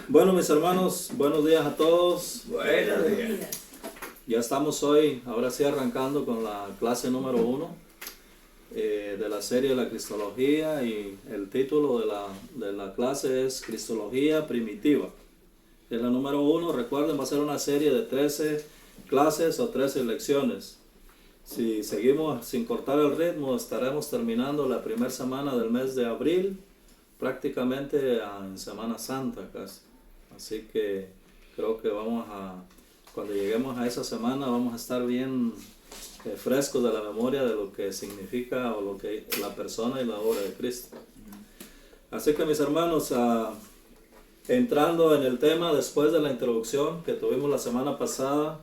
Bueno, mis hermanos, buenos días a todos. Buenos días. Ya estamos hoy, ahora sí, arrancando con la clase número 1 de la serie de la Cristología, y el título de la clase es Cristología Primitiva. Es la número 1, recuerden, va a ser una serie de 13 clases o 13 lecciones. Si seguimos sin cortar el ritmo, estaremos terminando la primera semana del mes de abril, prácticamente en Semana Santa casi. Así que creo que cuando lleguemos a esa semana vamos a estar bien frescos de la memoria de lo que significa o lo que la persona y la obra de Cristo. Así que, mis hermanos, entrando en el tema después de la introducción que tuvimos la semana pasada,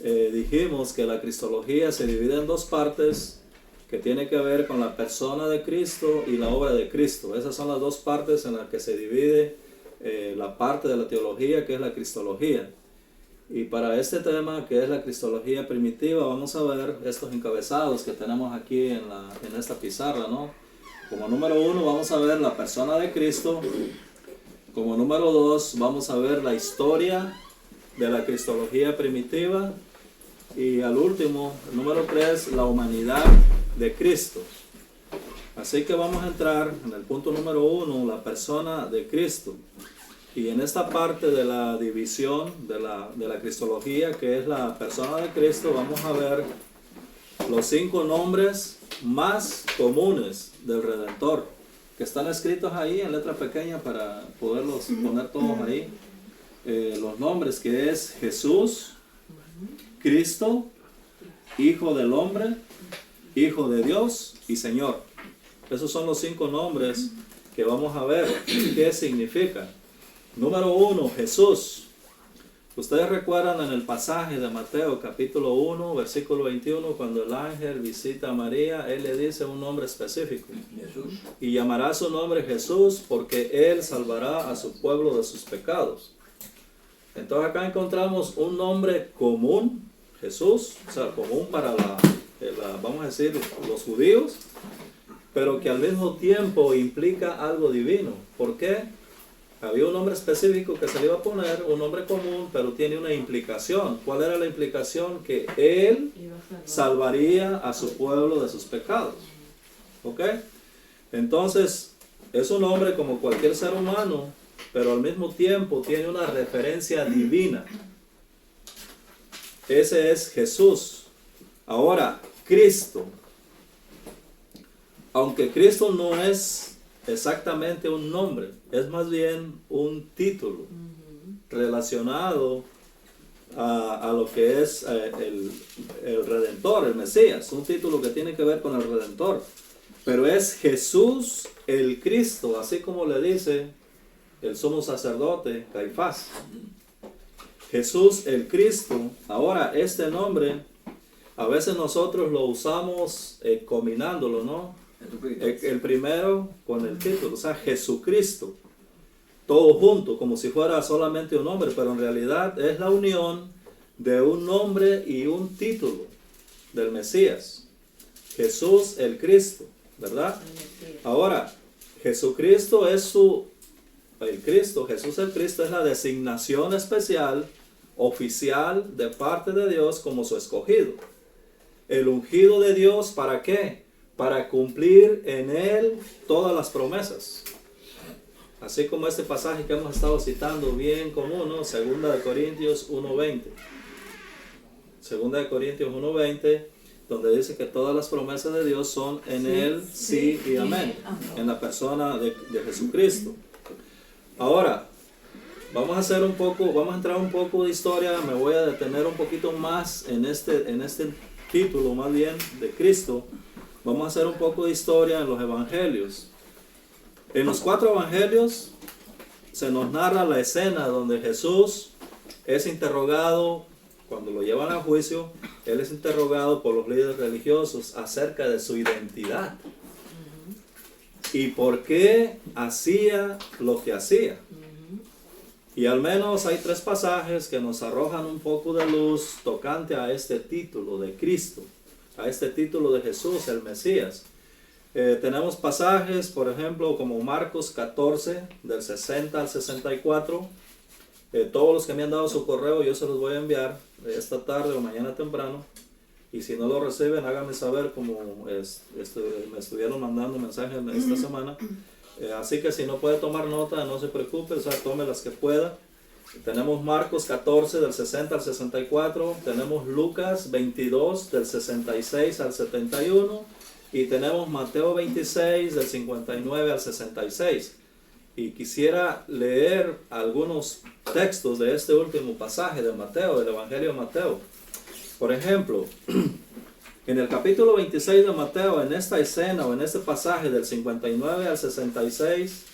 dijimos que la Cristología se divide en dos partes que tiene que ver con la persona de Cristo y la obra de Cristo. Esas son las dos partes en las que se divide la parte de la teología, que es la Cristología. Y para este tema, que es la Cristología primitiva, vamos a ver estos encabezados que tenemos aquí en esta pizarra, ¿no? Como número 1 vamos a ver la persona de Cristo. Como número 2 vamos a ver la historia de la Cristología primitiva. Y al último, el número 3, la humanidad de Cristo. Así que vamos a entrar en el punto número 1, la persona de Cristo. Y en esta parte de la división de la Cristología, que es la persona de Cristo, vamos a ver los 5 nombres más comunes del Redentor, que están escritos ahí en letra pequeña para poderlos poner todos ahí. Los nombres, que es Jesús, Cristo, Hijo del Hombre, Hijo de Dios y Señor. Esos son los 5 nombres que vamos a ver qué significan. Número 1, Jesús. Ustedes recuerdan en el pasaje de Mateo capítulo 1, versículo 21, cuando el ángel visita a María, él le dice un nombre específico. Jesús. Y llamará su nombre Jesús, porque él salvará a su pueblo de sus pecados. Entonces acá encontramos un nombre común, Jesús, o sea, común para vamos a decir, los judíos, pero que al mismo tiempo implica algo divino. ¿Por qué? Había un nombre específico que se le iba a poner, un nombre común, pero tiene una implicación. ¿Cuál era la implicación? Que él salvaría a su pueblo de sus pecados. ¿Ok? Entonces, es un nombre como cualquier ser humano, pero al mismo tiempo tiene una referencia divina. Ese es Jesús. Ahora, Cristo. Aunque Cristo no es exactamente un nombre, es más bien un título relacionado a lo que es el Redentor, el Mesías, un título que tiene que ver con el Redentor. Pero es Jesús el Cristo, así como le dice el sumo sacerdote Caifás. Jesús el Cristo. Ahora, este nombre, a veces nosotros lo usamos combinándolo, ¿no? El primero con el título, o sea, Jesucristo, todo junto, como si fuera solamente un nombre, pero en realidad es la unión de un nombre y un título del Mesías, Jesús el Cristo, ¿verdad? Ahora, Jesucristo es Jesús el Cristo es la designación especial, oficial de parte de Dios como su escogido. El ungido de Dios, ¿para qué? Para cumplir en él todas las promesas. Así como este pasaje que hemos estado citando bien común, ¿no? Segunda de Corintios 1:20. Segunda de Corintios 1:20, donde dice que todas las promesas de Dios son en él, sí y amén. En la persona de Jesucristo. Ahora, vamos a entrar un poco de historia. Me voy a detener un poquito más en este título, más bien, de Cristo. Vamos a hacer un poco de historia en los evangelios. En los 4 evangelios se nos narra la escena donde Jesús es interrogado, cuando lo llevan a juicio, él es interrogado por los líderes religiosos acerca de su identidad. Y por qué hacía lo que hacía. Y al menos hay 3 pasajes que nos arrojan un poco de luz tocante a este título de Cristo, a este título de Jesús, el Mesías. Tenemos pasajes, por ejemplo, como Marcos 14, del 60 al 64, Todos los que me han dado su correo, yo se los voy a enviar esta tarde o mañana temprano. Y si no lo reciben, háganme saber, como me estuvieron mandando mensajes esta semana. Así que si no puede tomar nota, no se preocupe, o sea, tome las que pueda. Tenemos Marcos 14 del 60 al 64, tenemos Lucas 22 del 66 al 71 y tenemos Mateo 26 del 59 al 66. Y quisiera leer algunos textos de este último pasaje de Mateo, del Evangelio de Mateo. Por ejemplo, en el capítulo 26 de Mateo, en esta escena o en este pasaje del 59 al 66,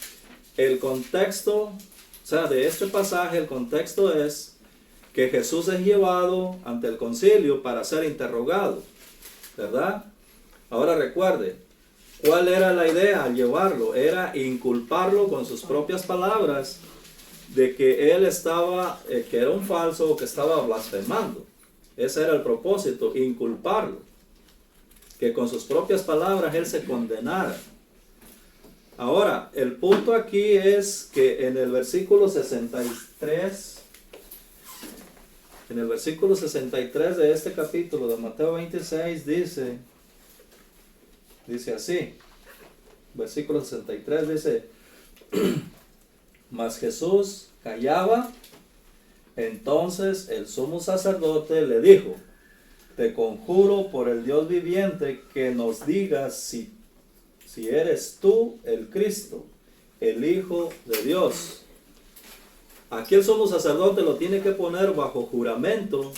el contexto, o sea, de este pasaje, el contexto es que Jesús es llevado ante el concilio para ser interrogado, ¿verdad? Ahora recuerde, ¿cuál era la idea al llevarlo? Era inculparlo con sus propias palabras de que él estaba, que era un falso o que estaba blasfemando. Ese era el propósito, inculparlo. Que con sus propias palabras él se condenara. Ahora, el punto aquí es que en el versículo 63, de este capítulo de Mateo 26 dice así, versículo 63 dice, mas Jesús callaba. Entonces el sumo sacerdote le dijo, te conjuro por el Dios viviente que nos digas si eres tú el Cristo, el Hijo de Dios. Aquí el sumo sacerdote lo tiene que poner bajo juramento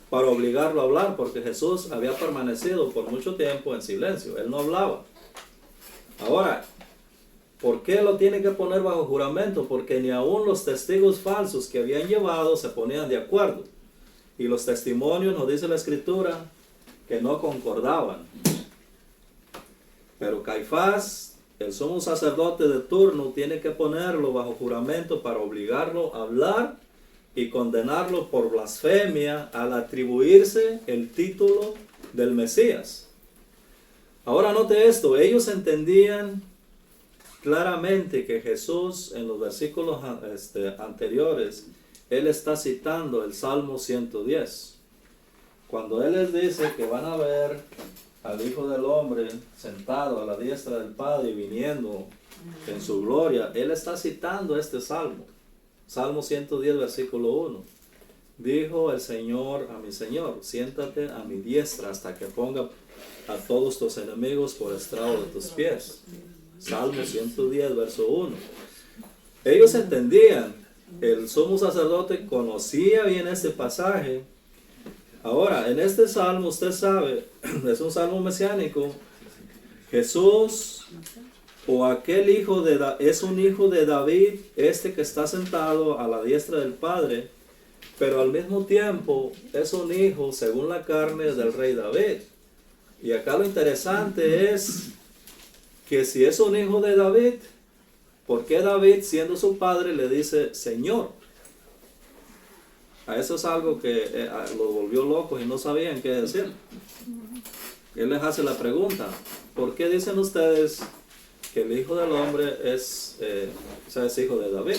para obligarlo a hablar, porque Jesús había permanecido por mucho tiempo en silencio, él no hablaba. Ahora, ¿por qué lo tiene que poner bajo juramento? Porque ni aún los testigos falsos que habían llevado se ponían de acuerdo. Y los testimonios, nos dice la Escritura, que no concordaban. Pero Caifás, el sumo sacerdote de turno, tiene que ponerlo bajo juramento para obligarlo a hablar y condenarlo por blasfemia al atribuirse el título del Mesías. Ahora note esto, ellos entendían claramente que Jesús en los versículos anteriores, él está citando el Salmo 110. Cuando él les dice que van a ver al Hijo del Hombre sentado a la diestra del Padre y viniendo en su gloria, él está citando este Salmo. Salmo 110, versículo 1. Dijo el Señor a mi Señor, siéntate a mi diestra hasta que ponga a todos tus enemigos por estrado de tus pies. Salmo 110, verso 1. Ellos entendían, el sumo sacerdote conocía bien este pasaje. Ahora, en este salmo, usted sabe, es un salmo mesiánico. Jesús, o aquel hijo es un hijo de David, este que está sentado a la diestra del Padre, pero al mismo tiempo es un hijo, según la carne, del rey David. Y acá lo interesante es que si es un hijo de David, ¿por qué David, siendo su padre, le dice Señor? A eso es algo que los volvió locos y no sabían qué decir. Él les hace la pregunta, ¿por qué dicen ustedes que el Hijo del Hombre es hijo de David?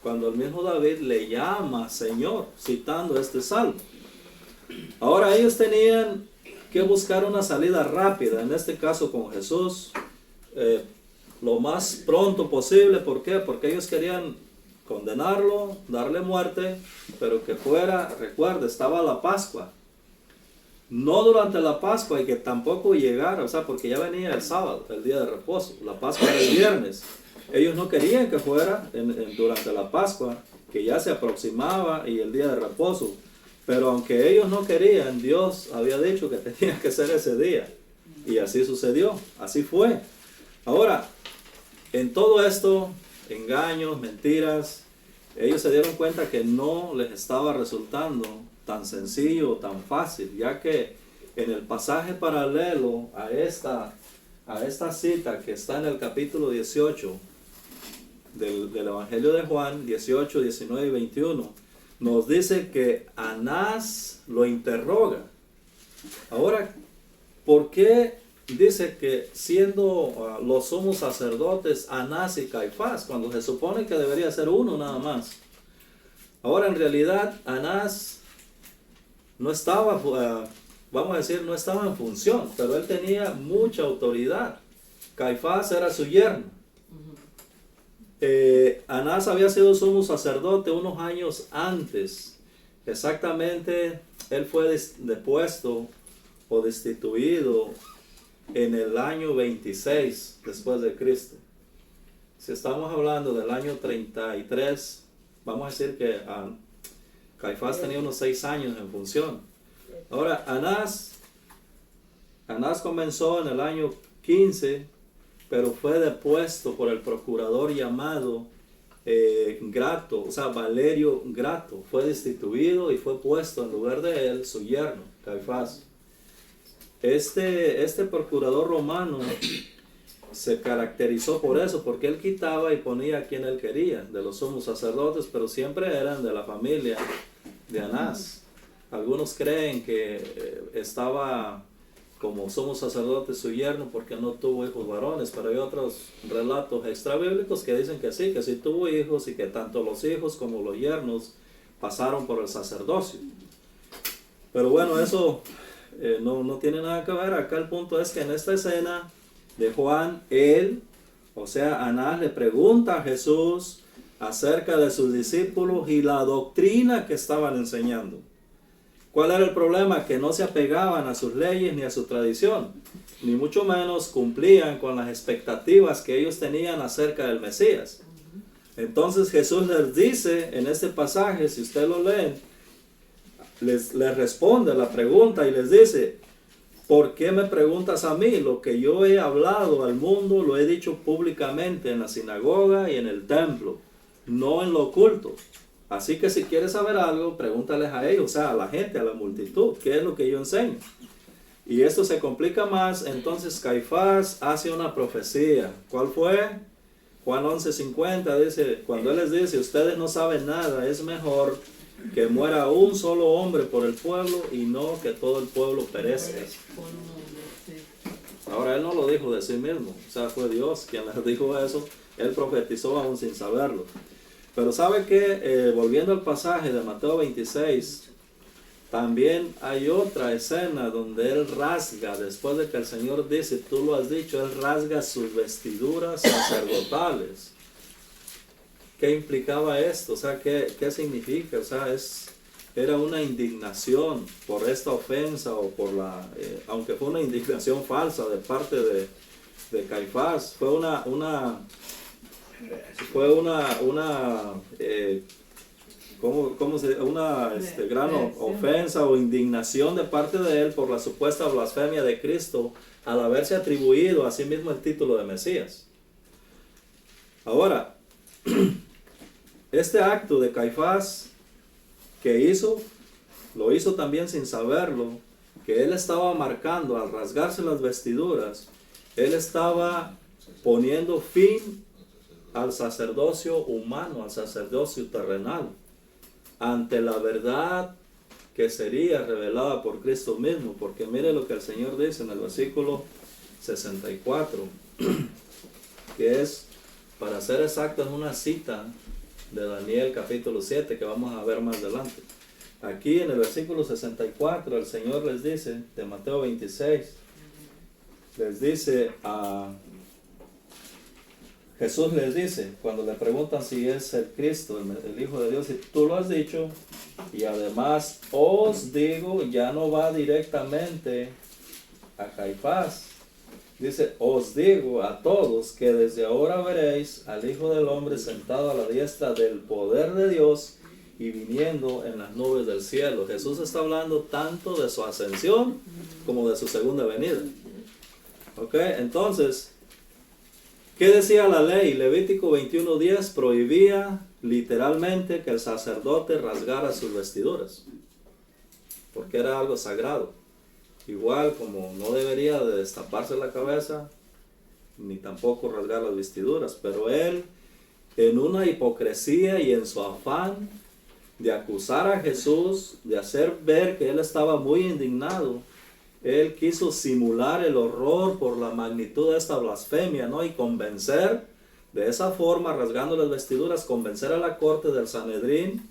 Cuando el mismo David le llama Señor, citando este salmo. Ahora ellos tenían que buscar una salida rápida, en este caso con Jesús, lo más pronto posible. ¿Por qué? Porque ellos querían condenarlo, darle muerte, pero que fuera, recuerda, estaba la Pascua. No durante la Pascua y que tampoco llegara, o sea, porque ya venía el sábado, el día de reposo. La Pascua era el viernes. Ellos no querían que fuera durante la Pascua, que ya se aproximaba, y el día de reposo. Pero aunque ellos no querían, Dios había dicho que tenía que ser ese día. Y así sucedió, así fue. Ahora, en todo esto, engaños, mentiras, ellos se dieron cuenta que no les estaba resultando tan sencillo o tan fácil, ya que en el pasaje paralelo a esta cita que está en el capítulo 18 del Evangelio de Juan, 18, 19 y 21, nos dice que Anás lo interroga. Ahora, ¿por qué dice que siendo los sumos sacerdotes Anás y Caifás, cuando se supone que debería ser uno nada más? Ahora, en realidad, Anás no estaba, vamos a decir, no estaba en función, pero él tenía mucha autoridad. Caifás era su yerno. Anás había sido sumo sacerdote unos años antes. Exactamente, él fue depuesto o destituido en el año 26 después de Cristo. Si estamos hablando del año 33, vamos a decir que Caifás tenía unos 6 años en función. Ahora, Anás comenzó en el año 15, pero fue depuesto por el procurador llamado Grato, o sea, Valerio Grato. Fue destituido y fue puesto en lugar de él su yerno, Caifás. Este procurador romano se caracterizó por eso, porque él quitaba y ponía a quien él quería, de los sumos sacerdotes, pero siempre eran de la familia de Anás. Algunos creen que estaba como sumo sacerdote su yerno porque no tuvo hijos varones, pero hay otros relatos extrabíblicos que dicen que sí tuvo hijos y que tanto los hijos como los yernos pasaron por el sacerdocio. Pero bueno, eso no tiene nada que ver. Acá el punto es que en esta escena de Juan, o sea, Anás le pregunta a Jesús acerca de sus discípulos y la doctrina que estaban enseñando. ¿Cuál era el problema? Que no se apegaban a sus leyes ni a su tradición, ni mucho menos cumplían con las expectativas que ellos tenían acerca del Mesías. Entonces Jesús les dice en este pasaje, si usted lo lee, les responde la pregunta y les dice: ¿por qué me preguntas a mí? Lo que yo he hablado al mundo lo he dicho públicamente en la sinagoga y en el templo, no en lo oculto. Así que si quieres saber algo, pregúntales a ellos, o sea, a la gente, a la multitud, qué es lo que yo enseño. Y esto se complica más. Entonces Caifás hace una profecía. ¿Cuál fue? Juan 11:50 dice, cuando él les dice: ustedes no saben nada, es mejor que muera un solo hombre por el pueblo y no que todo el pueblo perezca. Ahora, él no lo dijo de sí mismo, o sea, fue Dios quien les dijo eso. Él profetizó aún sin saberlo. Pero ¿sabe qué? Volviendo al pasaje de Mateo 26, también hay otra escena donde él rasga, después de que el Señor dice, tú lo has dicho, él rasga sus vestiduras sacerdotales. ¿Qué implicaba esto? O sea, ¿qué significa? O sea, era una indignación por esta ofensa o por aunque fue una indignación falsa de parte de Caifás, fue una gran ofensa o indignación de parte de él por la supuesta blasfemia de Cristo al haberse atribuido a sí mismo el título de Mesías. Ahora, este acto de Caifás que lo hizo también sin saberlo, que él estaba marcando al rasgarse las vestiduras, él estaba poniendo fin al sacerdocio humano, al sacerdocio terrenal, ante la verdad que sería revelada por Cristo mismo. Porque mire lo que el Señor dice en el versículo 64, que es, para ser exacto, es una cita de Daniel capítulo 7 que vamos a ver más adelante. Aquí en el versículo 64 el Señor les dice, de Mateo 26, les dice Jesús les dice, cuando le preguntan si es el Cristo, el Hijo de Dios, y tú lo has dicho, y además os digo, ya no va directamente a Caifás, dice, os digo a todos que desde ahora veréis al Hijo del Hombre sentado a la diestra del poder de Dios y viniendo en las nubes del cielo. Jesús está hablando tanto de su ascensión como de su segunda venida. ¿Ok? Entonces, ¿qué decía la ley? Levítico 21:10 prohibía literalmente que el sacerdote rasgara sus vestiduras, porque era algo sagrado. Igual como no debería de destaparse la cabeza, ni tampoco rasgar las vestiduras, pero él, en una hipocresía y en su afán de acusar a Jesús, de hacer ver que él estaba muy indignado, él quiso simular el horror por la magnitud de esta blasfemia, ¿no? Y convencer, de esa forma, rasgando las vestiduras, convencer a la corte del Sanedrín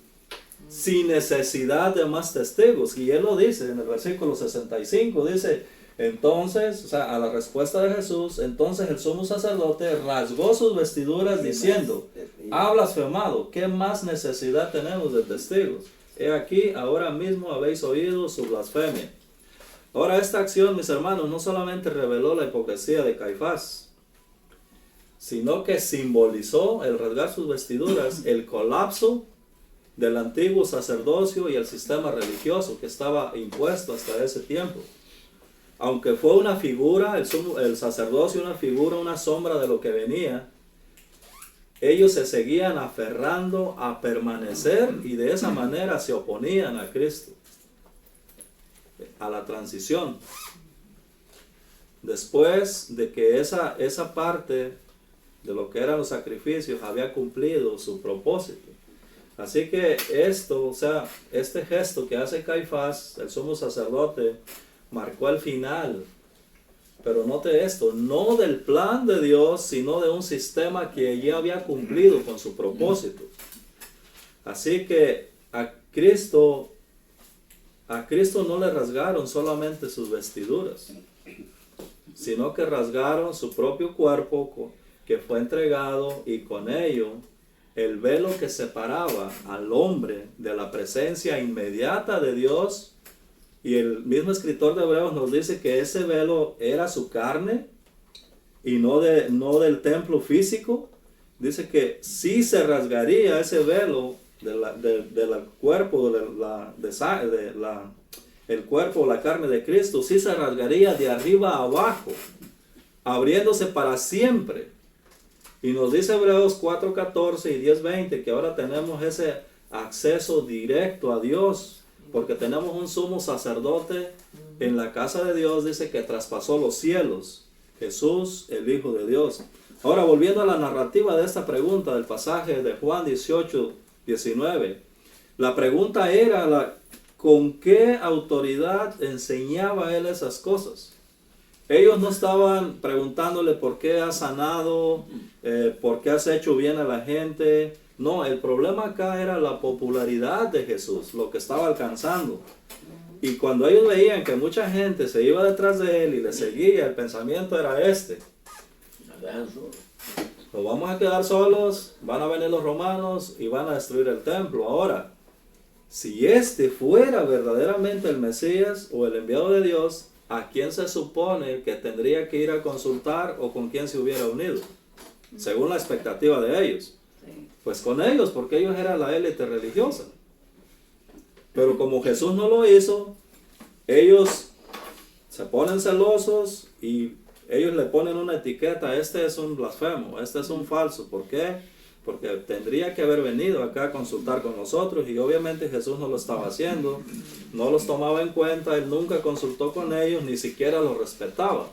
sin necesidad de más testigos. Y él lo dice en el versículo 65, dice, entonces, o sea, a la respuesta de Jesús, entonces el sumo sacerdote rasgó sus vestiduras diciendo, ha blasfemado, ¿qué más necesidad tenemos de testigos? He aquí, ahora mismo habéis oído su blasfemia. Ahora esta acción, mis hermanos, no solamente reveló la hipocresía de Caifás, sino que simbolizó el rasgar sus vestiduras, el colapso del antiguo sacerdocio y el sistema religioso que estaba impuesto hasta ese tiempo. Aunque fue una figura, el sacerdocio una figura, una sombra de lo que venía, ellos se seguían aferrando a permanecer y de esa manera se oponían a Cristo, a la transición. Después de que esa parte de lo que eran los sacrificios había cumplido su propósito. Así que esto, o sea, este gesto que hace Caifás, el sumo sacerdote, marcó el final. Pero note esto, no del plan de Dios, sino de un sistema que ya había cumplido con su propósito. Así que a Cristo no le rasgaron solamente sus vestiduras, sino que rasgaron su propio cuerpo que fue entregado, y con ello el velo que separaba al hombre de la presencia inmediata de Dios. Y el mismo escritor de Hebreos nos dice que ese velo era su carne y no del templo físico. Dice que sí se rasgaría ese velo del cuerpo, el cuerpo, la carne de Cristo, sí se rasgaría de arriba a abajo, abriéndose para siempre. Y nos dice Hebreos 4:14 y 10:20 que ahora tenemos ese acceso directo a Dios, porque tenemos un sumo sacerdote en la casa de Dios, dice que traspasó los cielos, Jesús, el Hijo de Dios. Ahora, volviendo a la narrativa de esta pregunta del pasaje de Juan 18:19, la pregunta era ¿con qué autoridad enseñaba él esas cosas? Ellos no estaban preguntándole por qué has sanado, por qué has hecho bien a la gente. No, el problema acá era la popularidad de Jesús, lo que estaba alcanzando. Y cuando ellos veían que mucha gente se iba detrás de él y le seguía, el pensamiento era este: nos vamos a quedar solos, van a venir los romanos y van a destruir el templo. Ahora, si este fuera verdaderamente el Mesías o el enviado de Dios, ¿a quién se supone que tendría que ir a consultar o con quién se hubiera unido? Según la expectativa de ellos. Pues con ellos, porque ellos eran la élite religiosa. Pero como Jesús no lo hizo, ellos se ponen celosos y ellos le ponen una etiqueta: este es un blasfemo, este es un falso. ¿Por qué? Porque tendría que haber venido acá a consultar con nosotros, y obviamente Jesús no lo estaba haciendo, no los tomaba en cuenta, él nunca consultó con ellos, ni siquiera los respetaba.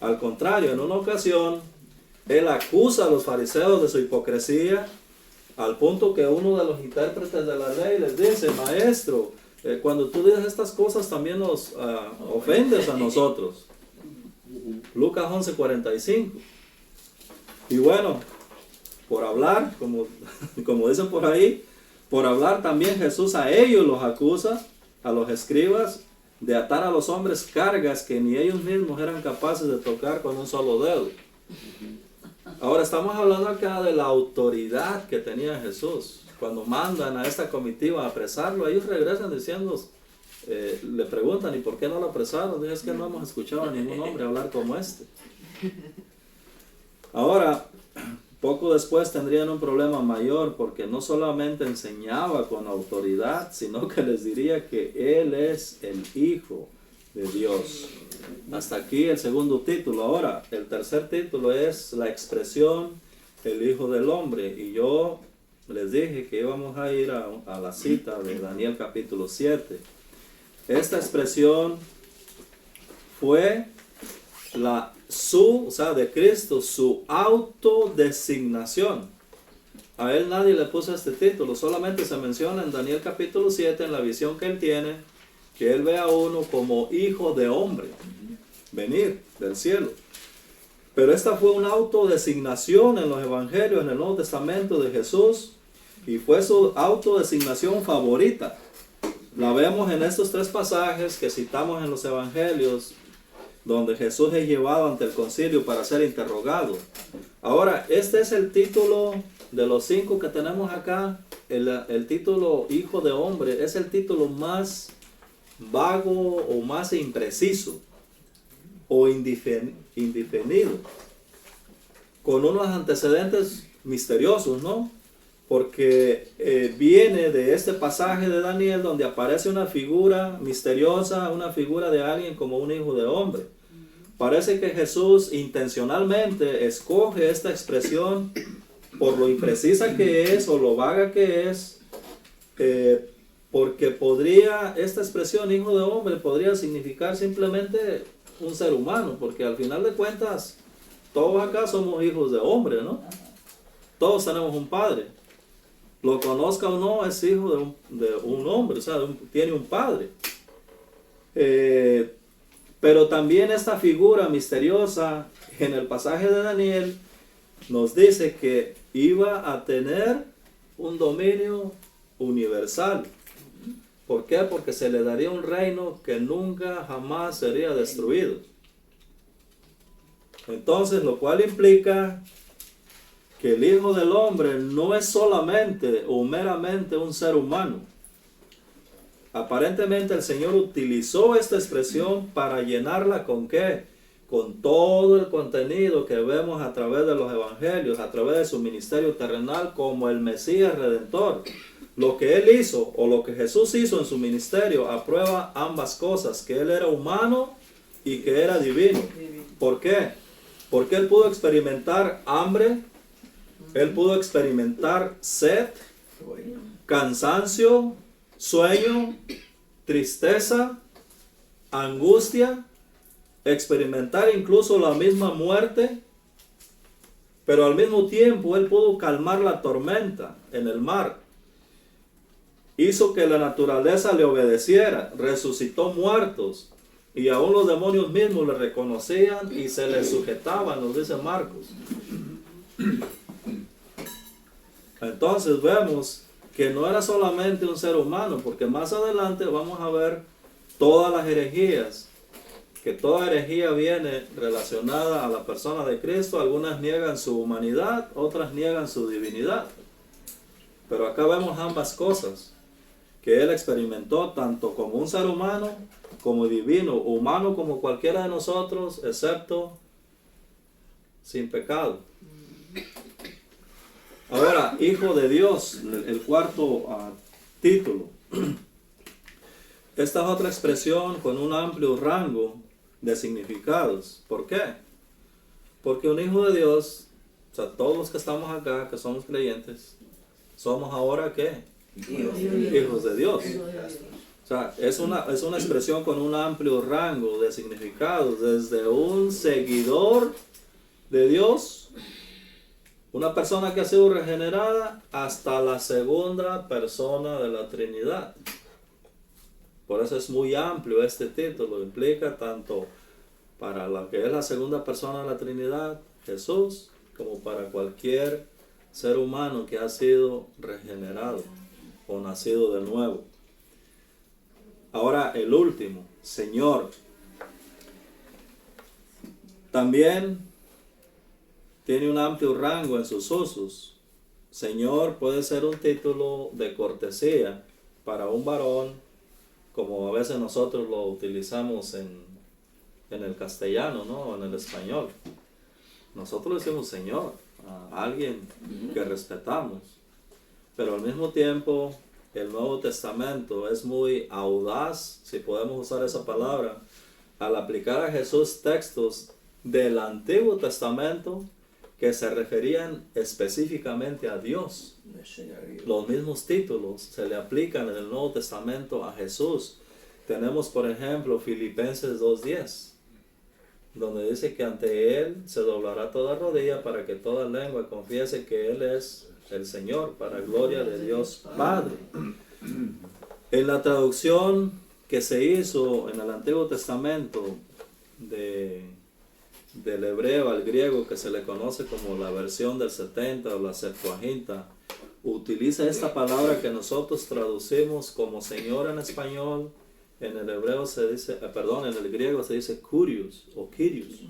Al contrario, en una ocasión, él acusa a los fariseos de su hipocresía, al punto que uno de los intérpretes de la ley les dice: maestro, cuando tú dices estas cosas también nos ofendes a nosotros. Lucas 11:45. Y bueno, por hablar, como dicen por ahí, por hablar también Jesús a ellos los acusa, a los escribas, de atar a los hombres cargas que ni ellos mismos eran capaces de tocar con un solo dedo. Ahora estamos hablando acá de la autoridad que tenía Jesús. Cuando mandan a esta comitiva a apresarlo, ellos regresan diciendo, le preguntan: ¿y por qué no lo apresaron? Dicen: es que no hemos escuchado a ningún hombre hablar como este. Ahora, poco después tendrían un problema mayor, porque no solamente enseñaba con autoridad, sino que les diría que Él es el Hijo de Dios. Hasta aquí el segundo título. Ahora, el tercer título es la expresión el Hijo del Hombre. Y yo les dije que íbamos a ir a la cita de Daniel capítulo 7. Esta expresión fue de Cristo, su autodesignación. A él nadie le puso este título, solamente se menciona en Daniel capítulo 7, en la visión que él tiene, que él ve a uno como hijo de hombre venir del cielo. Pero esta fue una autodesignación en los evangelios, en el Nuevo Testamento de Jesús, y fue su autodesignación favorita. La vemos en estos 3 pasajes que citamos en los evangelios, donde Jesús es llevado ante el concilio para ser interrogado. Ahora, este es el título de los 5 que tenemos acá. El título Hijo de Hombre es el título más vago o más impreciso o indefinido, con unos antecedentes misteriosos, ¿no? Porque viene de este pasaje de Daniel donde aparece una figura misteriosa, una figura de alguien como un hijo de hombre. Parece que Jesús intencionalmente escoge esta expresión por lo imprecisa que es o lo vaga que es, porque esta expresión hijo de hombre podría significar simplemente un ser humano, porque al final de cuentas todos acá somos hijos de hombre, ¿no? Todos tenemos un padre. Lo conozca o no, es hijo de un hombre, o sea, tiene un padre. Pero también esta figura misteriosa en el pasaje de Daniel nos dice que iba a tener un dominio universal. ¿Por qué? Porque se le daría un reino que nunca jamás sería destruido. Entonces, lo cual implica que el Hijo del Hombre no es solamente o meramente un ser humano. Aparentemente el Señor utilizó esta expresión para llenarla ¿con qué? Con todo el contenido que vemos a través de los evangelios, a través de su ministerio terrenal como el Mesías Redentor. Lo que Él hizo o lo que Jesús hizo en su ministerio aprueba ambas cosas, que Él era humano y que era divino. ¿Por qué? Porque Él pudo experimentar hambre, Él pudo experimentar sed, cansancio, sueño, tristeza, angustia, experimentar incluso la misma muerte, pero al mismo tiempo Él pudo calmar la tormenta en el mar. Hizo que la naturaleza le obedeciera, resucitó muertos, y aún los demonios mismos le reconocían y se le sujetaban, nos dice Marcos. Entonces vemos que no era solamente un ser humano, porque más adelante vamos a ver todas las herejías, que toda herejía viene relacionada a la persona de Cristo. Algunas niegan su humanidad, otras niegan su divinidad. Pero acá vemos ambas cosas, que Él experimentó tanto como un ser humano, como divino, humano como cualquiera de nosotros, excepto sin pecado. Ahora, Hijo de Dios, el cuarto título. Esta es otra expresión con un amplio rango de significados. ¿Por qué? Porque un hijo de Dios, o sea, todos los que estamos acá, que somos creyentes, somos ahora ¿qué? Hijos de Dios. O sea, es una expresión con un amplio rango de significados, desde un seguidor de Dios, una persona que ha sido regenerada, hasta la segunda persona de la Trinidad. Por eso es muy amplio este título, implica tanto para lo que es la segunda persona de la Trinidad, Jesús, como para cualquier ser humano que ha sido regenerado o nacido de nuevo. Ahora el último, Señor. También tiene un amplio rango en sus usos. Señor puede ser un título de cortesía para un varón, como a veces nosotros lo utilizamos en el castellano, ¿no? En el español. Nosotros le decimos Señor a alguien que respetamos. Pero al mismo tiempo, el Nuevo Testamento es muy audaz, si podemos usar esa palabra, al aplicar a Jesús textos del Antiguo Testamento que se referían específicamente a Dios. Los mismos títulos se le aplican en el Nuevo Testamento a Jesús. Tenemos, por ejemplo, Filipenses 2:10, donde dice que ante Él se doblará toda rodilla para que toda lengua confiese que Él es el Señor, para gloria de Dios Padre. En la traducción que se hizo en el Antiguo Testamento del hebreo al griego, que se le conoce como la versión del 70 o la Septuaginta, utiliza esta palabra que nosotros traducimos como Señor en español. En el hebreo se dice, perdón, en el griego se dice Kyrios o Kyrios.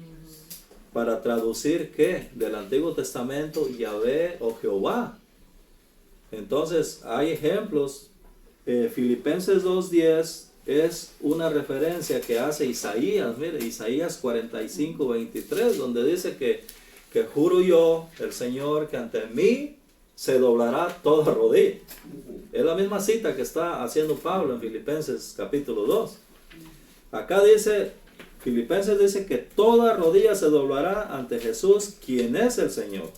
Para traducir ¿qué? Del Antiguo Testamento, Yahvé o Jehová. Entonces hay ejemplos. Filipenses 2:10 es una referencia que hace Isaías. Mire, Isaías 45:23, donde dice que juro yo, el Señor, que ante mí se doblará toda rodilla. Es la misma cita que está haciendo Pablo en Filipenses capítulo 2. Acá dice, Filipenses dice que toda rodilla se doblará ante Jesús, quien es el Señor.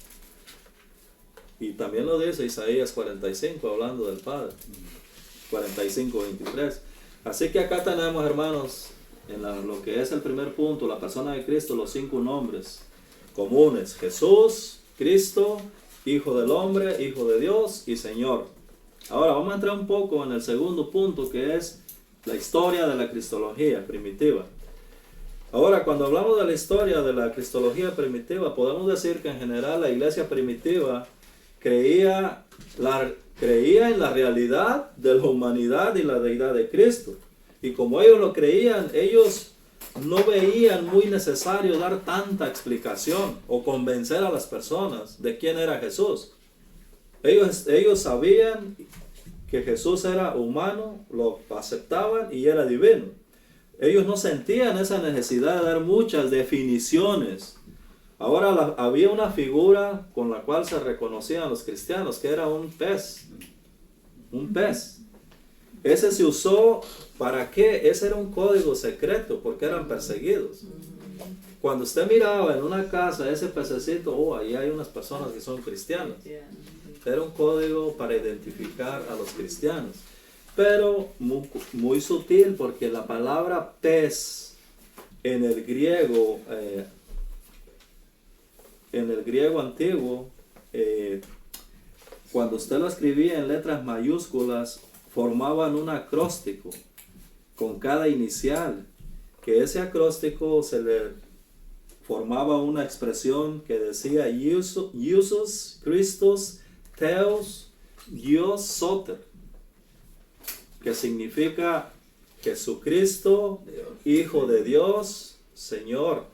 Y también lo dice Isaías 45, hablando del Padre. 45:23. Así que acá tenemos, hermanos, en lo que es el primer punto, la persona de Cristo, los 5 nombres comunes: Jesús, Cristo, Hijo del Hombre, Hijo de Dios y Señor. Ahora vamos a entrar un poco en el segundo punto, que es la historia de la cristología primitiva. Ahora, cuando hablamos de la historia de la cristología primitiva, podemos decir que en general la iglesia primitiva creía en la realidad de la humanidad y la deidad de Cristo. Y como ellos lo creían, ellos no veían muy necesario dar tanta explicación o convencer a las personas de quién era Jesús. Ellos sabían que Jesús era humano, lo aceptaban y era divino. Ellos no sentían esa necesidad de dar muchas definiciones. Ahora había una figura con la cual se reconocían los cristianos, que era un pez. Un pez. Ese se usó, ¿para qué? Ese era un código secreto, porque eran perseguidos. Cuando usted miraba en una casa ese pececito, ahí hay unas personas que son cristianas. Era un código para identificar a los cristianos. Pero muy sutil, porque la palabra pez en el griego antiguo, cuando usted lo escribía en letras mayúsculas, formaban un acróstico con cada inicial, que ese acróstico se le formaba una expresión que decía Iusus Christus Theos Dios Soter, que significa Jesucristo, Hijo de Dios, Señor.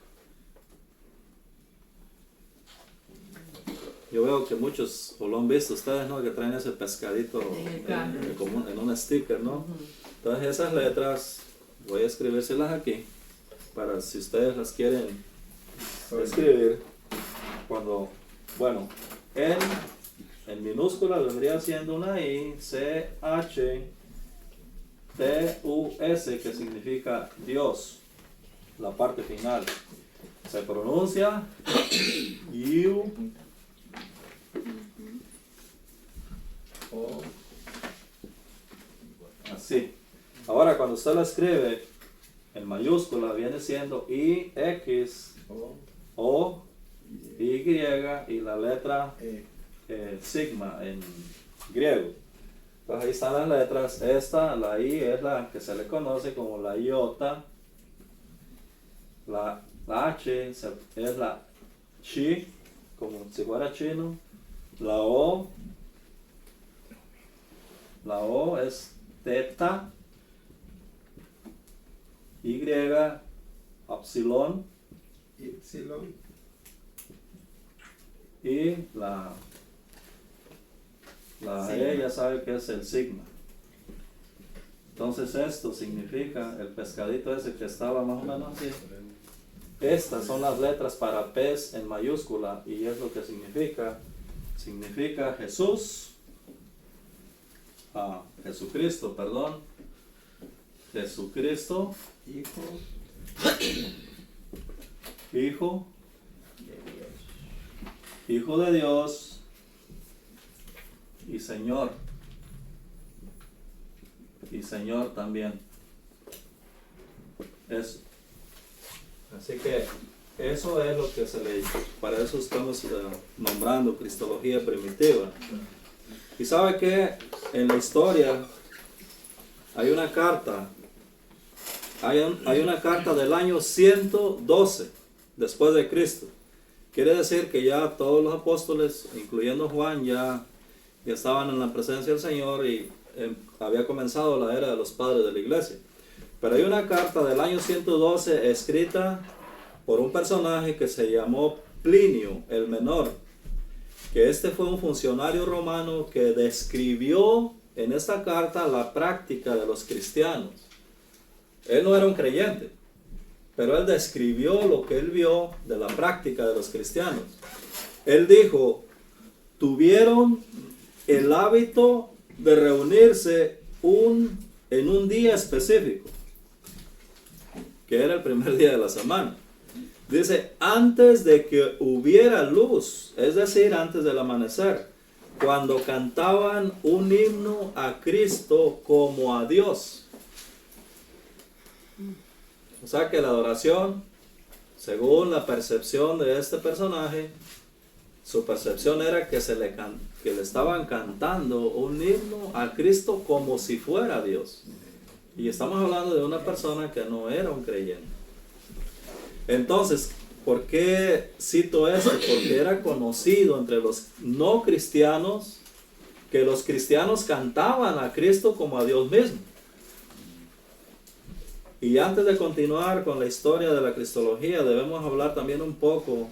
Yo veo que muchos lo han visto ustedes, ¿no? Que traen ese pescadito en un sticker, ¿no? Entonces esas letras voy a escribírselas aquí para si ustedes las quieren escribir. En minúscula vendría siendo una I, C, H, T, U, S, que significa Dios, la parte final. Se pronuncia Iu, así. Ahora cuando usted lo escribe en mayúscula viene siendo I, X, O, Y y la letra sigma en griego. Entonces ahí están las letras. La I es la que se le conoce como la iota. La H es la chi, como si fuera chino. La O es teta. Y, epsilon. Y la E ya sabe que es el sigma. Entonces esto significa, el pescadito ese que estaba más o menos así. Estas son las letras para pez en mayúscula y es lo que significa. Significa Jesús, Jesucristo, perdón. Jesucristo, Hijo de Dios y Señor. Y Señor también. Eso. Así que eso es lo que para eso estamos nombrando cristología primitiva. Y sabe que en la historia hay una carta. Hay una carta del año 112 después de Cristo. Quiere decir que ya todos los apóstoles, incluyendo Juan, ya y estaban en la presencia del Señor y había comenzado la era de los padres de la iglesia. Pero hay una carta del año 112 escrita por un personaje que se llamó Plinio el Menor, que este fue un funcionario romano que describió en esta carta la práctica de los cristianos. Él no era un creyente, pero él describió lo que él vio de la práctica de los cristianos. Él dijo, tuvieron el hábito de reunirse en un día específico, que era el primer día de la semana. Dice, antes de que hubiera luz, es decir, antes del amanecer, cuando cantaban un himno a Cristo como a Dios. O sea que la adoración, según la percepción de este personaje, su percepción era que le estaban cantando un himno a Cristo como si fuera Dios. Y estamos hablando de una persona que no era un creyente. Entonces, ¿por qué cito esto? Porque era conocido entre los no cristianos que los cristianos cantaban a Cristo como a Dios mismo. Y antes de continuar con la historia de la cristología, debemos hablar también un poco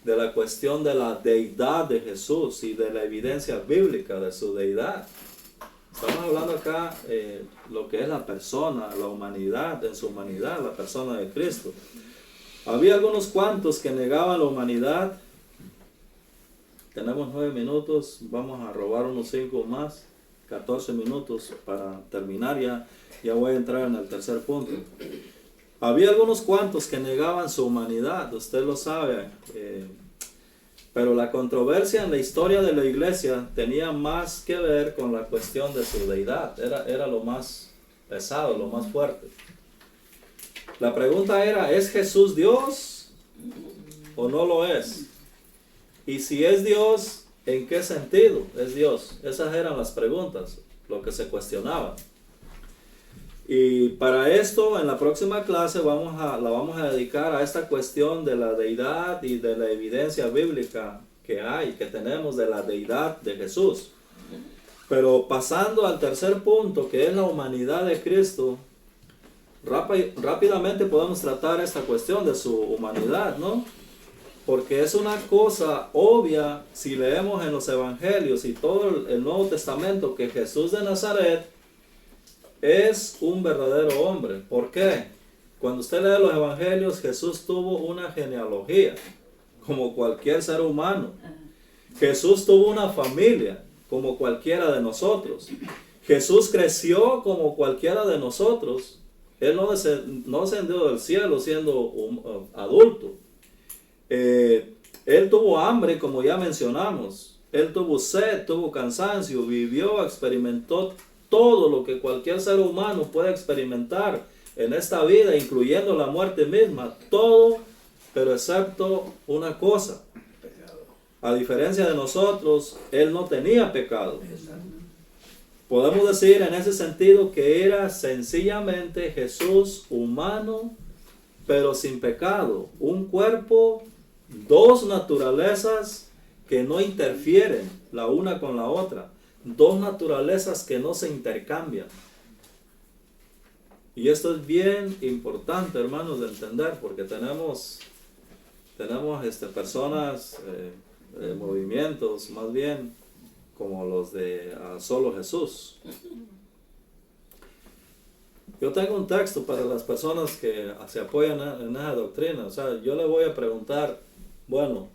de la cuestión de la deidad de Jesús y de la evidencia bíblica de su deidad. Estamos hablando acá lo que es la persona, la humanidad, en su humanidad, la persona de Cristo. Había algunos cuantos que negaban la humanidad. Tenemos 9 minutos, vamos a robar unos 5 más, 14 minutos para terminar ya. Ya voy a entrar en el tercer punto. Había algunos cuantos que negaban su humanidad, usted lo sabe. Pero la controversia en la historia de la iglesia tenía más que ver con la cuestión de su deidad. Era lo más pesado, lo más fuerte. La pregunta era, ¿es Jesús Dios o no lo es? Y si es Dios, ¿en qué sentido es Dios? Esas eran las preguntas, lo que se cuestionaba. Y para esto, en la próxima clase la vamos a dedicar a esta cuestión de la deidad y de la evidencia bíblica que tenemos de la deidad de Jesús. Pero pasando al tercer punto, que es la humanidad de Cristo, rápidamente podemos tratar esta cuestión de su humanidad, ¿no? Porque es una cosa obvia si leemos en los evangelios y todo el Nuevo Testamento que Jesús de Nazaret es un verdadero hombre. ¿Por qué? Cuando usted lee los evangelios, Jesús tuvo una genealogía, como cualquier ser humano. Jesús tuvo una familia, como cualquiera de nosotros. Jesús creció como cualquiera de nosotros. Él no descendió del cielo siendo adulto. Él tuvo hambre, como ya mencionamos. Él tuvo sed, tuvo cansancio, vivió, experimentó todo lo que cualquier ser humano puede experimentar en esta vida, incluyendo la muerte misma. Todo, pero excepto una cosa. A diferencia de nosotros, Él no tenía pecado. Podemos decir en ese sentido que era sencillamente Jesús humano, pero sin pecado. Un cuerpo, dos naturalezas que no interfieren la una con la otra. Dos naturalezas que no se intercambian. Y esto es bien importante, hermanos, de entender, porque tenemos personas, movimientos más bien como los de solo Jesús. Yo tengo un texto para las personas que se apoyan en esa doctrina. O sea, yo le voy a preguntar, bueno,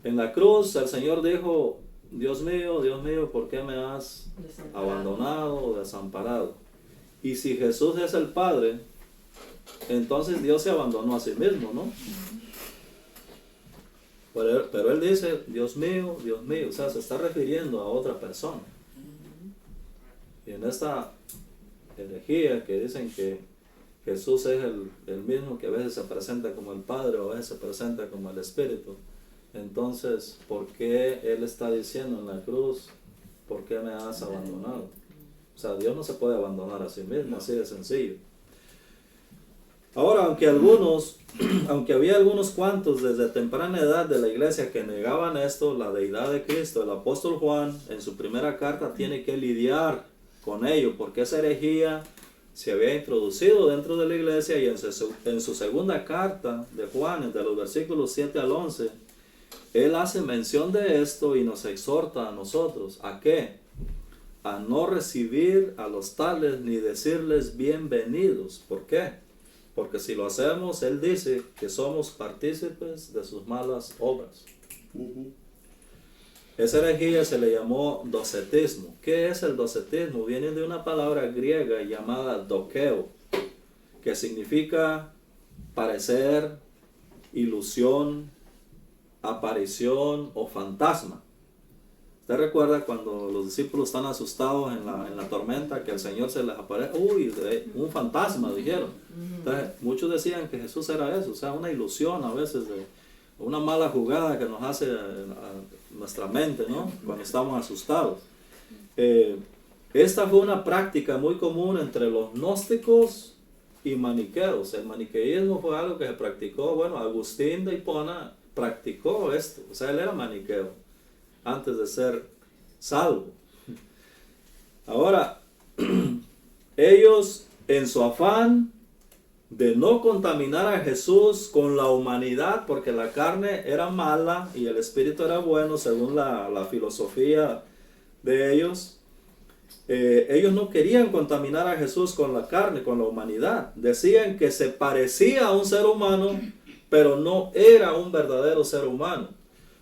en la cruz el Señor dijo, Dios mío, ¿por qué me has abandonado o desamparado? Y si Jesús es el Padre, entonces Dios se abandonó a sí mismo, ¿no? Pero Él dice, Dios mío, o sea, se está refiriendo a otra persona. Y en esta herejía que dicen que Jesús es el mismo, que a veces se presenta como el Padre o a veces se presenta como el Espíritu, entonces, ¿por qué Él está diciendo en la cruz, ¿por qué me has abandonado? O sea, Dios no se puede abandonar a sí mismo, así de sencillo. Ahora, aunque había algunos cuantos desde temprana edad de la iglesia que negaban esto, la deidad de Cristo, el apóstol Juan en su primera carta tiene que lidiar con ello, porque esa herejía se había introducido dentro de la iglesia, y en su segunda carta de Juan, de los versículos 7 al 11, él hace mención de esto y nos exhorta a nosotros, ¿a qué? A no recibir a los tales ni decirles bienvenidos. ¿Por qué? Porque si lo hacemos, él dice que somos partícipes de sus malas obras. Esa herejía se le llamó docetismo. ¿Qué es el docetismo? Viene de una palabra griega llamada dokeo, que significa parecer, ilusión, aparición o fantasma. ¿Usted recuerda cuando los discípulos están asustados en la tormenta, que el Señor se les aparece? Uy, un fantasma, dijeron. Entonces, muchos decían que Jesús era eso, o sea, una ilusión a veces, una mala jugada que nos hace a nuestra mente, ¿no? Cuando estamos asustados. Esta fue una práctica muy común entre los gnósticos y maniqueos. El maniqueísmo fue algo que se practicó, bueno, Agustín de Hipona practicó esto, o sea, él era maniqueo antes de ser salvo. Ahora, ellos en su afán de no contaminar a Jesús con la humanidad, porque la carne era mala y el espíritu era bueno según la filosofía de ellos, ellos no querían contaminar a Jesús con la carne, con la humanidad. Decían que se parecía a un ser humano, pero no era un verdadero ser humano.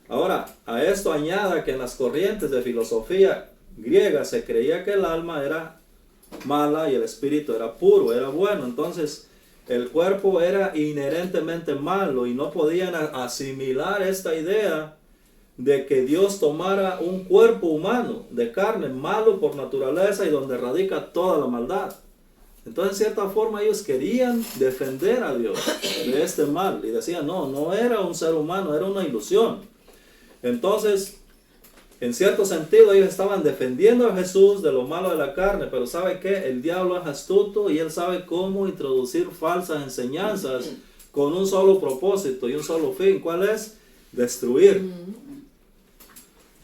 Ahora, a esto añada que en las corrientes de filosofía griega se creía que el alma era mala y el espíritu era puro, era bueno. Entonces, el cuerpo era inherentemente malo y no podían asimilar esta idea de que Dios tomara un cuerpo humano de carne, malo por naturaleza y donde radica toda la maldad. Entonces, en cierta forma, ellos querían defender a Dios de este mal y decían, no era un ser humano, era una ilusión. Entonces, en cierto sentido, ellos estaban defendiendo a Jesús de lo malo de la carne, pero ¿sabe qué? El diablo es astuto y él sabe cómo introducir falsas enseñanzas con un solo propósito y un solo fin. ¿Cuál es? Destruir.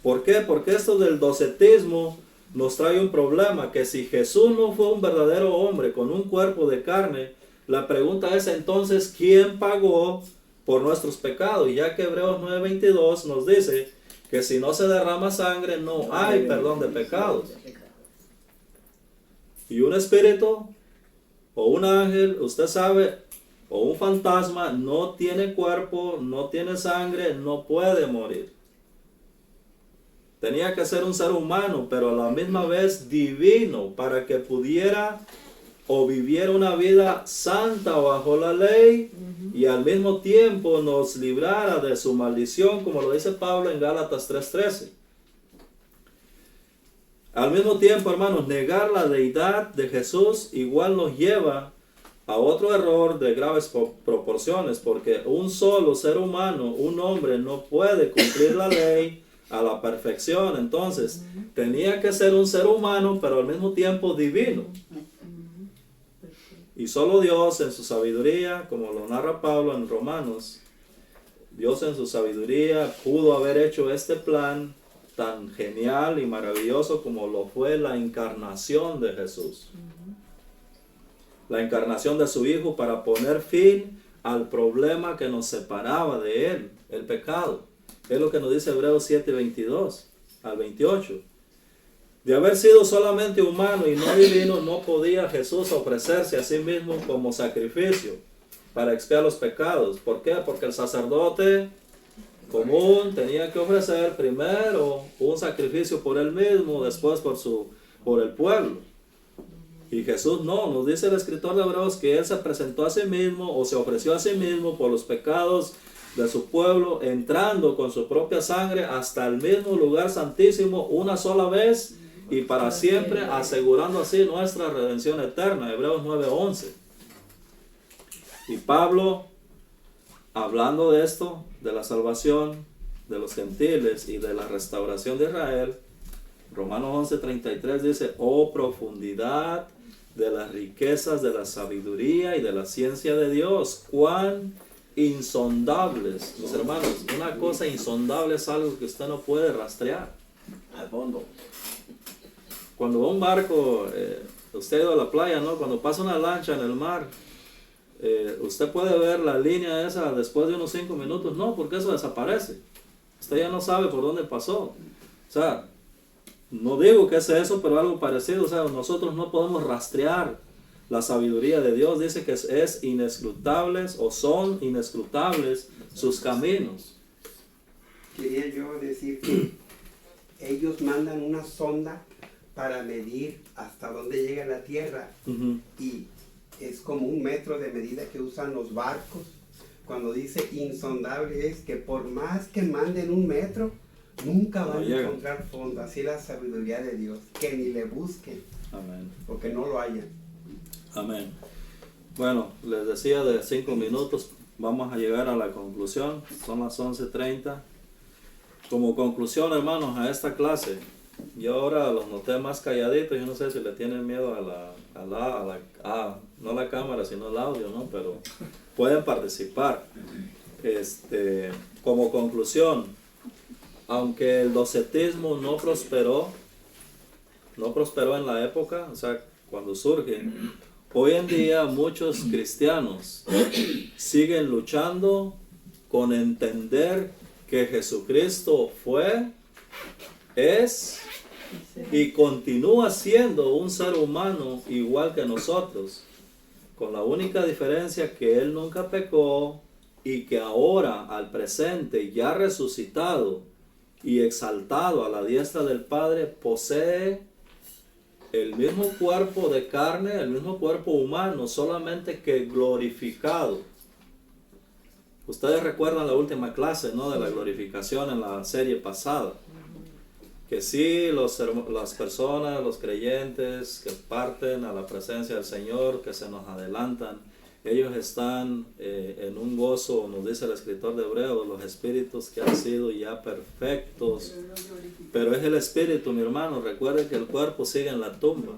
¿Por qué? Porque esto del docetismo nos trae un problema, que si Jesús no fue un verdadero hombre con un cuerpo de carne, la pregunta es entonces, ¿quién pagó por nuestros pecados? Y ya que Hebreos 9:22 nos dice que si no se derrama sangre no hay perdón de pecados. Y un espíritu o un ángel, usted sabe, o un fantasma no tiene cuerpo, no tiene sangre, no puede morir. Tenía que ser un ser humano, pero a la misma vez divino, para que pudiera o viviera una vida santa bajo la ley y al mismo tiempo nos librara de su maldición, como lo dice Pablo en Gálatas 3:13. Al mismo tiempo, hermanos, negar la deidad de Jesús igual nos lleva a otro error de graves proporciones, porque un solo ser humano, un hombre, no puede cumplir la ley a la perfección. Entonces, tenía que ser un ser humano, pero al mismo tiempo divino. Y solo Dios en su sabiduría, como lo narra Pablo en Romanos, Dios en su sabiduría pudo haber hecho este plan tan genial y maravilloso como lo fue la encarnación de Jesús. La encarnación de su Hijo para poner fin al problema que nos separaba de Él, el pecado. Es lo que nos dice Hebreos 7:22 al 28. De haber sido solamente humano y no divino, no podía Jesús ofrecerse a sí mismo como sacrificio para expiar los pecados. ¿Por qué? Porque el sacerdote común tenía que ofrecer primero un sacrificio por él mismo, después por el pueblo. Y Jesús no, nos dice el escritor de Hebreos que Él se presentó a sí mismo o se ofreció a sí mismo por los pecados de su pueblo, entrando con su propia sangre hasta el mismo lugar santísimo una sola vez y para siempre, asegurando así nuestra redención eterna. Hebreos 9:11. Y Pablo, hablando de esto, de la salvación de los gentiles y de la restauración de Israel, Romanos 11:33 dice, oh profundidad de las riquezas de la sabiduría y de la ciencia de Dios. Cuán insondables, mis hermanos. Una cosa insondable es algo que usted no puede rastrear. Al fondo. Cuando va un barco, usted ha ido a la playa, ¿no? Cuando pasa una lancha en el mar, usted puede ver la línea esa después de unos 5 minutos. No, porque eso desaparece. Usted ya no sabe por dónde pasó. O sea, no digo que es eso, pero algo parecido. O sea, nosotros no podemos rastrear la sabiduría de Dios. Dice que es inescrutables o son inescrutables sus caminos. Quería yo decir que ellos mandan una sonda para medir hasta dónde llega la tierra. Y es como 1 metro de medida que usan los barcos. Cuando dice insondable es que por más que manden 1 metro, nunca van a encontrar fondo. Así es la sabiduría de Dios, que ni le busquen. Amén. Porque no lo hayan. Amén. Bueno, les decía de 5 minutos, vamos a llegar a la conclusión. Son las 11:30. Como conclusión, hermanos, a esta clase, yo ahora los noté más calladitos. Yo no sé si le tienen miedo no a la cámara, sino al audio, ¿no? Pero pueden participar. Como conclusión, aunque el docetismo no prosperó en la época, o sea, cuando surge, hoy en día muchos cristianos siguen luchando con entender que Jesucristo fue, es y continúa siendo un ser humano igual que nosotros, con la única diferencia que Él nunca pecó y que ahora, al presente, ya resucitado y exaltado a la diestra del Padre, posee el mismo cuerpo de carne, el mismo cuerpo humano, solamente que glorificado. Ustedes recuerdan la última clase, ¿no?, de la glorificación en la serie pasada. Que sí, las personas, los creyentes que parten a la presencia del Señor, que se nos adelantan, ellos están en un gozo, nos dice el escritor de Hebreos, los espíritus que han sido ya perfectos. Pero es el espíritu, mi hermano. Recuerden que el cuerpo sigue en la tumba.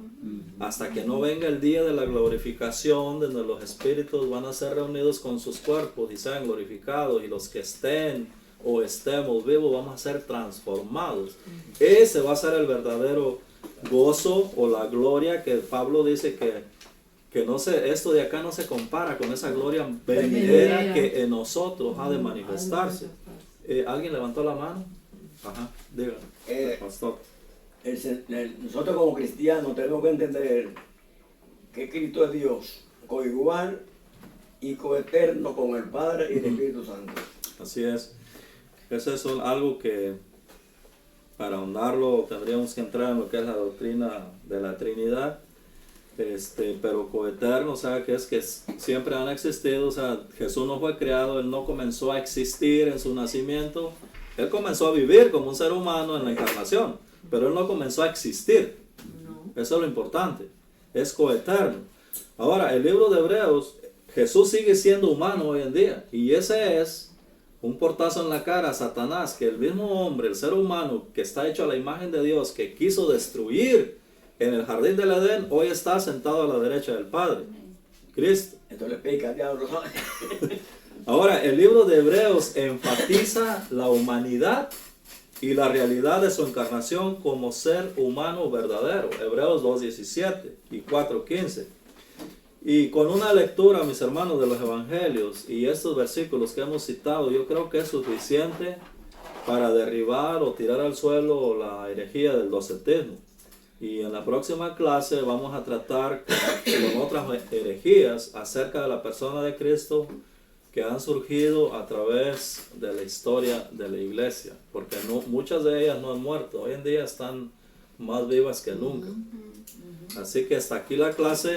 Hasta que no venga el día de la glorificación, donde los espíritus van a ser reunidos con sus cuerpos y sean glorificados, y los que estén o estemos vivos vamos a ser transformados. Ese va a ser el verdadero gozo o la gloria que Pablo dice que no se, esto de acá no se compara con esa gloria venidera que en nosotros ha de manifestarse. ¿Alguien levantó la mano? Ajá, dígame, pastor. Nosotros como cristianos tenemos que entender que Cristo es Dios, coigual y coeterno con el Padre y el Espíritu Santo. Así es. Eso es algo que, para ahondarlo, tendríamos que entrar en lo que es la doctrina de la Trinidad. Pero coeterno, o sea, que es que siempre han existido. O sea, Jesús no fue creado, Él no comenzó a existir en su nacimiento. Él comenzó a vivir como un ser humano en la encarnación, pero Él no comenzó a existir. Eso es lo importante, es coeterno. Ahora, el libro de Hebreos, Jesús sigue siendo humano hoy en día, y ese es un portazo en la cara a Satanás, que el mismo hombre, el ser humano que está hecho a la imagen de Dios, que quiso destruir en el jardín del Edén, hoy está sentado a la derecha del Padre, Cristo. Esto le pica al diablo. Ahora, el libro de Hebreos enfatiza la humanidad y la realidad de su encarnación como ser humano verdadero. Hebreos 2:17 y 4:15. Y con una lectura, mis hermanos, de los evangelios y estos versículos que hemos citado, yo creo que es suficiente para derribar o tirar al suelo la herejía del docetismo. Y en la próxima clase vamos a tratar con otras herejías acerca de la persona de Cristo que han surgido a través de la historia de la iglesia, porque muchas de ellas no han muerto, hoy en día están más vivas que nunca. Así que hasta aquí la clase.